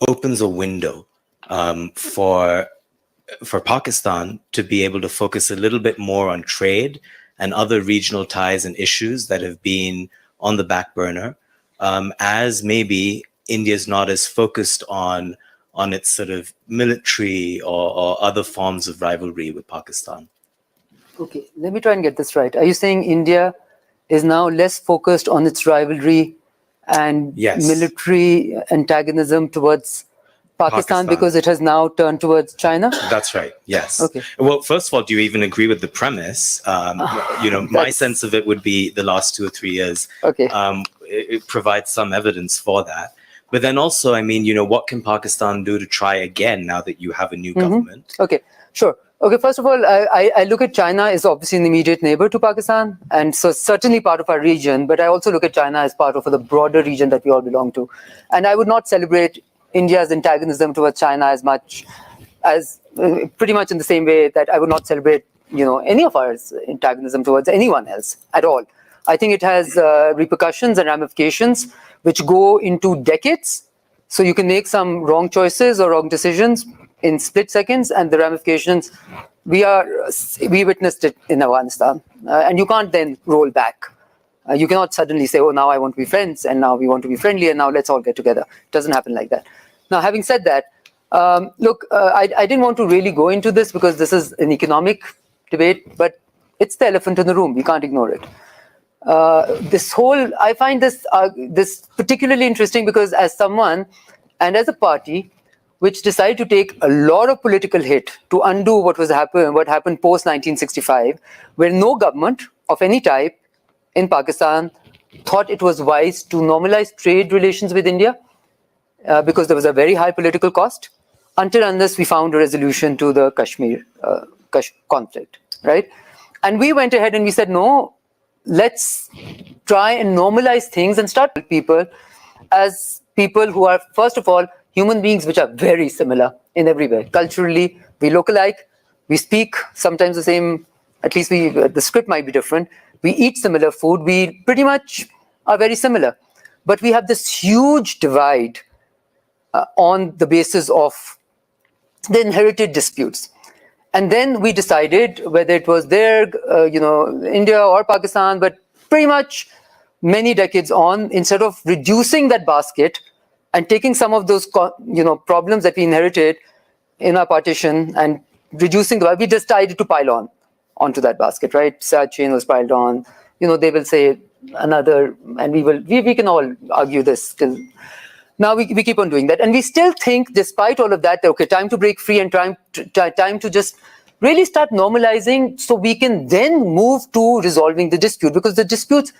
opens a window for Pakistan to be able to focus a little bit more on trade and other regional ties and issues that have been on the back burner, as maybe India's not as focused on its sort of military or other forms of rivalry with Pakistan. Okay, let me try and get this right. Are you saying India is now less focused on its rivalry and military antagonism towards Pakistan because it has now turned towards China? That's right, yes. Okay. Well, first of all, do you even agree with the premise? My sense of it would be the last 2 or 3 years. Okay. It provides some evidence for that. But then also, I mean, what can Pakistan do to try again now that you have a new government? Okay, sure. Okay, first of all, I look at China as obviously an immediate neighbor to Pakistan, and so certainly part of our region, but I also look at China as part of the broader region that we all belong to. And I would not celebrate India's antagonism towards China as much as, pretty much in the same way that I would not celebrate, any of our antagonism towards anyone else at all. I think it has repercussions and ramifications which go into decades. So you can make some wrong choices or wrong decisions in split seconds, and the ramifications, we witnessed it in Afghanistan. And you can't then roll back. You cannot suddenly say, oh, now I want to be friends, and now we want to be friendly, and now let's all get together. It doesn't happen like that. Now, having said that, look, I didn't want to really go into this because this is an economic debate, but it's the elephant in the room. We can't ignore it. I find this particularly interesting because as someone and as a party which decided to take a lot of political hit to undo what happened post 1965, where no government of any type in Pakistan thought it was wise to normalize trade relations with India because there was a very high political cost, unless we found a resolution to the Kashmir conflict, right? And we went ahead and we said, no, let's try and normalize things and start with people as people who are, first of all, human beings which are very similar in every way. Culturally, we look alike, we speak sometimes the same, at least the script might be different. We eat similar food, we pretty much are very similar. But we have this huge divide on the basis of the inherited disputes. And then we decided, whether it was India or Pakistan, but pretty much many decades on, instead of reducing that basket and taking some of those problems that we inherited in our partition and reducing we decided to pile onto that basket, right? Chain was piled on. They will say another, and we can all argue this till now. We keep on doing that, and we still think, despite all of that, okay, time to break free and time to just really start normalizing, so we can then move to resolving the dispute, because the disputes,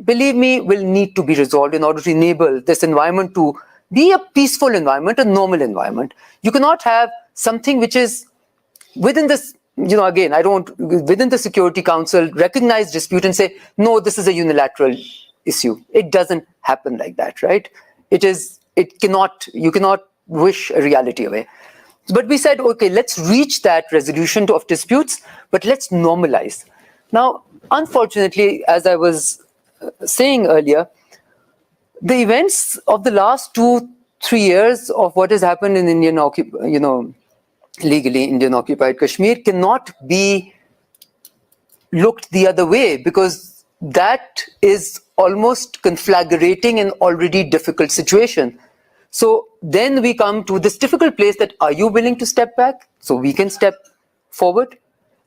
believe me, will need to be resolved in order to enable this environment to be a peaceful environment, a normal environment. You cannot have something which is within this, again, within the Security Council, recognize dispute and say, no, this is a unilateral issue. It doesn't happen like that, right? You cannot wish a reality away. But we said, okay, let's reach that resolution of disputes, but let's normalize. Now, unfortunately, as I was saying earlier, the events of the last 2-3 years of what has happened in legally Indian occupied Kashmir cannot be looked the other way, because that is almost conflagrating an already difficult situation. So then we come to this difficult place that, are you willing to step back so we can step forward?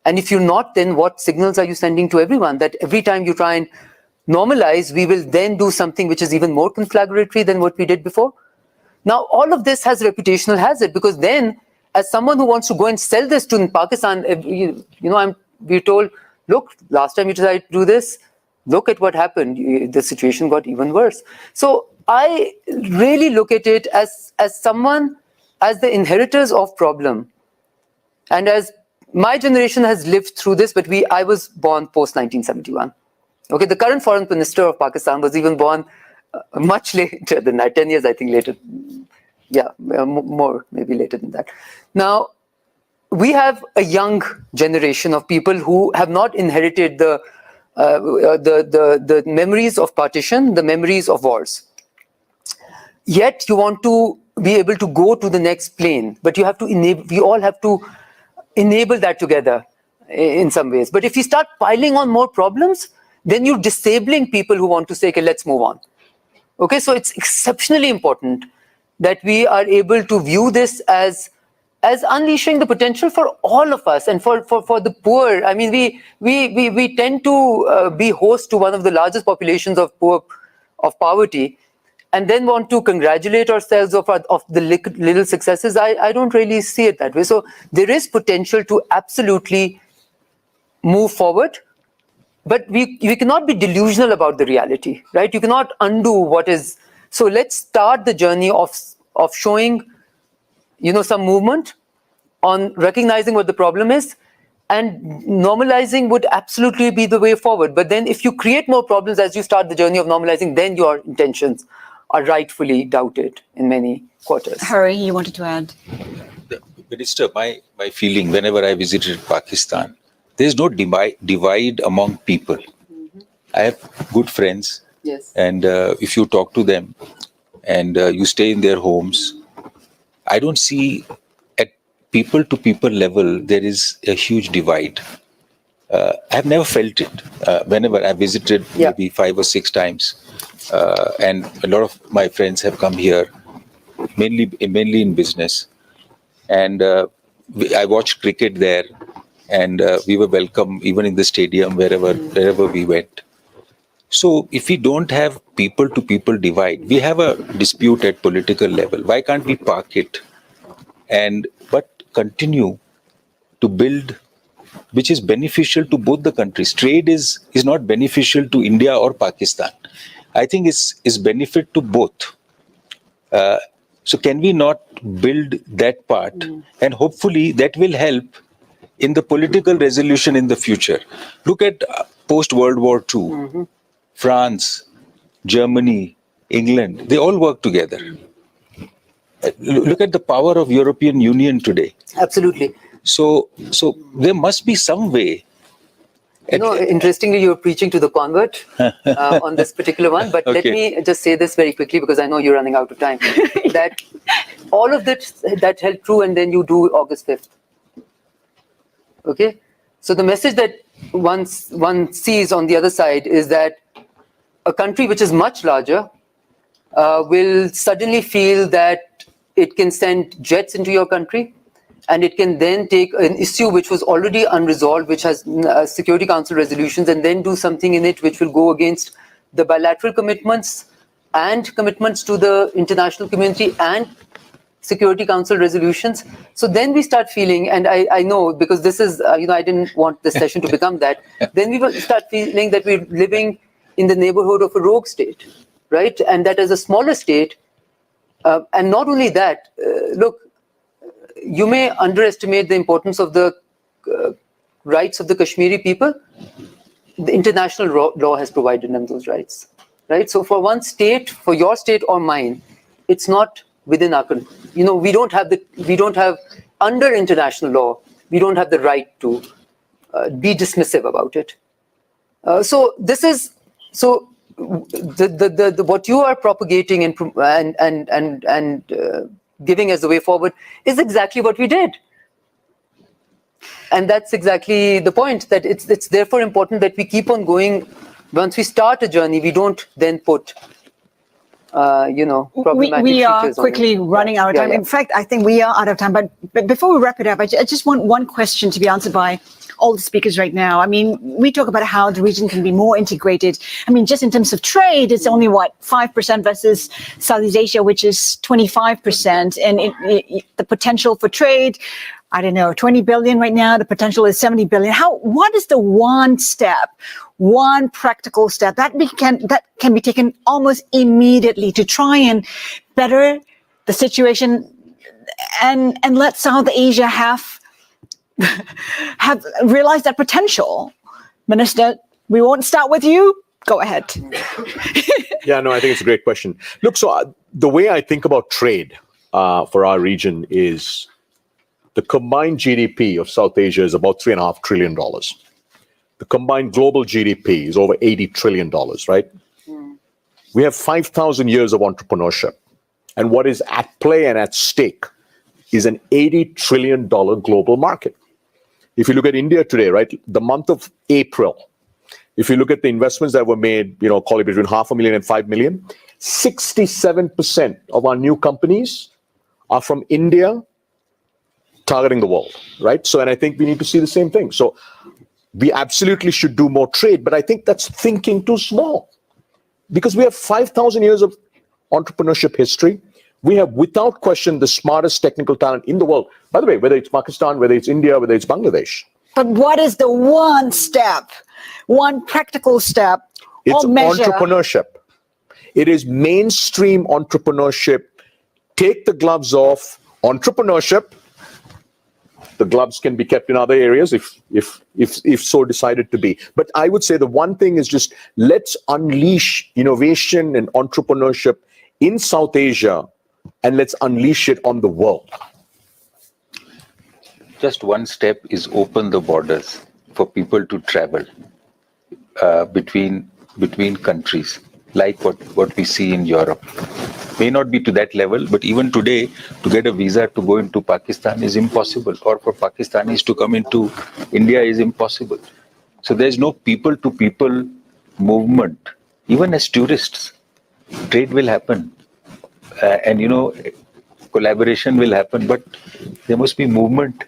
And if you're not, then what signals are you sending to everyone that every time you try and normalize, we will then do something which is even more conflagratory than what we did before? Now, all of this has reputational hazard, because then, as someone who wants to go and sell this to Pakistan, we're told, look, last time you decided to do this, look at what happened. The situation got even worse. So I really look at it as the inheritors of problem. And as my generation has lived through this, but I was born post 1971. Okay, the current foreign minister of Pakistan was even born much later than that, 10 years, I think, later. Yeah, more, maybe later than that. Now, we have a young generation of people who have not inherited the memories of partition, the memories of wars. Yet you want to be able to go to the next plane, but you have to enable, we all have to enable that together in some ways. But if you start piling on more problems, then you're disabling people who want to say, okay, let's move on. Okay, so it's exceptionally important that we are able to view this as unleashing the potential for all of us and for the poor. I mean, we tend to be host to one of the largest populations of poverty, and then want to congratulate ourselves of the little successes. I don't really see it that way. So there is potential to absolutely move forward, but we cannot be delusional about the reality, right? You cannot undo what is. So let's start the journey of showing, some movement on recognizing what the problem is, and normalizing would absolutely be the way forward. But then if you create more problems as you start the journey of normalizing, then your intentions are rightfully doubted in many quarters. Hari, you wanted to add? Minister, my feeling whenever I visited Pakistan, there's no divide among people. Mm-hmm. I have good friends. Yes. And if you talk to them and you stay in their homes, I don't see at people to people level, there is a huge divide. I've never felt it whenever I visited maybe 5 or 6 times. And a lot of my friends have come here, mainly in business. And I watched cricket there, and we were welcome even in the stadium, wherever we went. So if we don't have people to people divide, we have a dispute at political level. Why can't we park it but continue to build, which is beneficial to both the countries? Trade is not beneficial to India or Pakistan. I think it's benefit to both. So can we not build that part? And hopefully that will help in the political resolution in the future. Look at post-World War II. Mm-hmm. France, Germany, England, they all work together. Look at the power of European Union today. Absolutely. So there must be some way. Interestingly, you're preaching to the convert on this particular one, but Let me just say this very quickly, because I know you're running out of time, that all of that held true, and then you do August 5th. Okay? So the message that one sees on the other side is that a country which is much larger will suddenly feel that it can send jets into your country, and it can then take an issue which was already unresolved, which has Security Council resolutions, and then do something in it which will go against the bilateral commitments and commitments to the international community and Security Council resolutions. So then we start feeling, and I know, because this is, I didn't want this session to become that, then we will start feeling that we're living in the neighborhood of a rogue state, right? And that as a smaller state, and not only that, look, you may underestimate the importance of the rights of the Kashmiri people. The international law has provided them those rights, right? So for one state, for your state or mine, it's not within our country. We don't have under international law, we don't have the right to be dismissive about it. So what you are propagating and giving as the way forward is exactly what we did. And that's exactly the point, that it's therefore important that we keep on going. Once we start a journey, we don't then put problematic we are features quickly running out of time. In fact, I think we are out of time. But before we wrap it up, I just want one question to be answered by all the speakers right now. I mean, we talk about how the region can be more integrated. I mean, just in terms of trade, it's only 5% versus Southeast Asia, which is 25%. And the potential for trade, I don't know, 20 billion right now. The potential is 70 billion. What is the one practical step that can be taken almost immediately to try and better the situation and let South Asia have realized that potential? Minister, we won't start with you. Go ahead. Yeah, no, I think it's a great question. Look, so the way I think about trade for our region is the combined GDP of South Asia is about $3.5 trillion. The combined global GDP is over $80 trillion, right? We have 5,000 years of entrepreneurship. And what is at play and at stake is an $80 trillion global market. If you look at India today, right, the month of April, if you look at the investments that were made, call it between 500,000 and 5 million, 67% of our new companies are from India targeting the world, right? So, and I think we need to see the same thing. So we absolutely should do more trade, but I think that's thinking too small because we have 5,000 years of entrepreneurship history. We have, without question, the smartest technical talent in the world. By the way, whether it's Pakistan, whether it's India, whether it's Bangladesh. But what is the one step, one practical step It's or measure? entrepreneurship. It is mainstream entrepreneurship. Take the gloves off. Entrepreneurship. The gloves can be kept in other areas if so decided to be. But I would say the one thing is just let's unleash innovation and entrepreneurship in South Asia and let's unleash it on the world. Just one step is open the borders for people to travel between countries, like what we see in Europe. May not be to that level, but even today, to get a visa to go into Pakistan is impossible, or for Pakistanis to come into India is impossible. So there's no people-to-people movement. Even as tourists, trade will happen, and collaboration will happen, but there must be movement.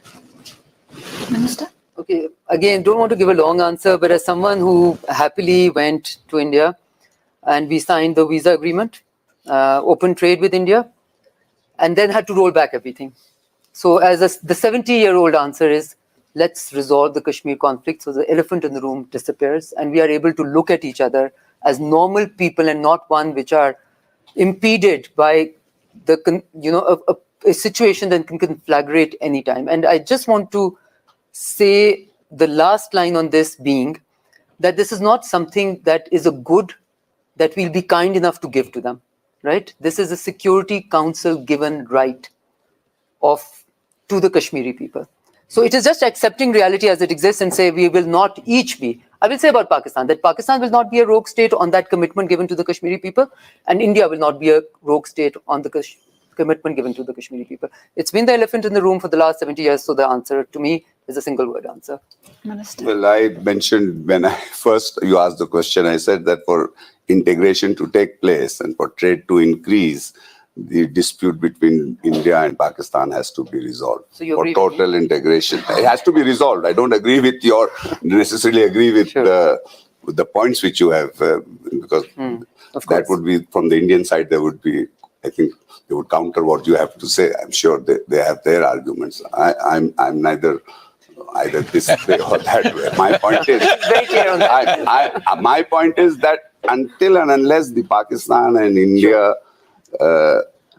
Minister? Okay, again, don't want to give a long answer, but as someone who happily went to India and we signed the visa agreement, open trade with India, and then had to roll back everything. So the 70-year-old answer is, let's resolve the Kashmir conflict so the elephant in the room disappears and we are able to look at each other as normal people and not one which are impeded by a situation that can conflagrate anytime. And I just want to say the last line on this being that this is not something that is a good that we'll be kind enough to give to them, right? This is a Security Council given right to the Kashmiri people. So it is just accepting reality as it exists and say we will not each be. I will say about Pakistan that Pakistan will not be a rogue state on that commitment given to the Kashmiri people, and India will not be a rogue state on the commitment given to the Kashmiri people. It's been the elephant in the room for the last 70 years, so the answer to me is a single word answer. Minister? Well, I mentioned when you asked the question, I said that for integration to take place and for trade to increase, the dispute between India and Pakistan has to be resolved. So you for agree total integration, it has to be resolved. I don't necessarily agree with the points which you have, because that would be from the Indian side. I think they would counter what you have to say. I'm sure they have their arguments. I'm neither either this way or that way. My point is very clear on that. My point is that until and unless the Pakistan and India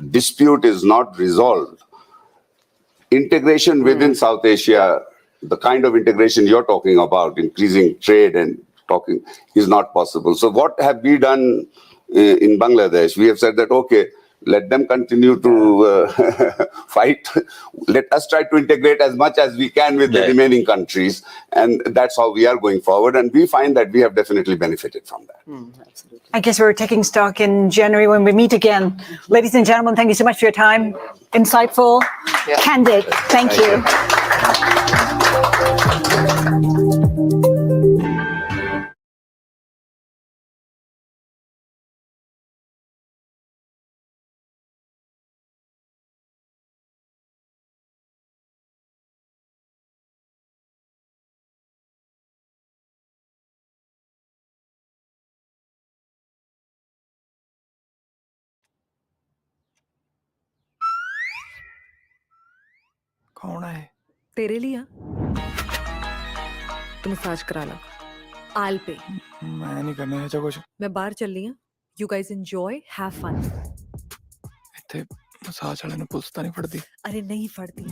dispute is not resolved, integration within South Asia, the kind of integration you're talking about, increasing trade and talking, is not possible. So what have we done in Bangladesh? We have said that, okay, let them continue to fight. Let us try to integrate as much as we can with the remaining countries. And that's how we are going forward. And we find that we have definitely benefited from that. Absolutely. I guess we're taking stock in January when we meet again. Ladies and gentlemen, thank you so much for your time. Insightful, candid. Thank you. कौन है? तेरे लिए तो massage करा ला I'll pay. मैं नहीं करना ऐसा कुछ. मैं बाहर चल रही हूँ. You guys enjoy, have fun. ਇੱਥੇ ਮਸਾਜ ਵਾਲੇ ਨੂੰ ਪੁਲਿਸ ਤਾਂ ਨਹੀਂ ਫੜਦੀ. अरे नहीं फड़ती.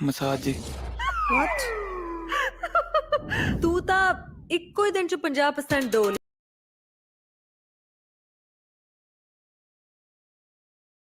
ਮਸਾਜ ਜੀ. What? तू ਤਾਂ ਇੱਕੋ ਹੀ ਦਿਨ ਚ 50% ਡੋਲ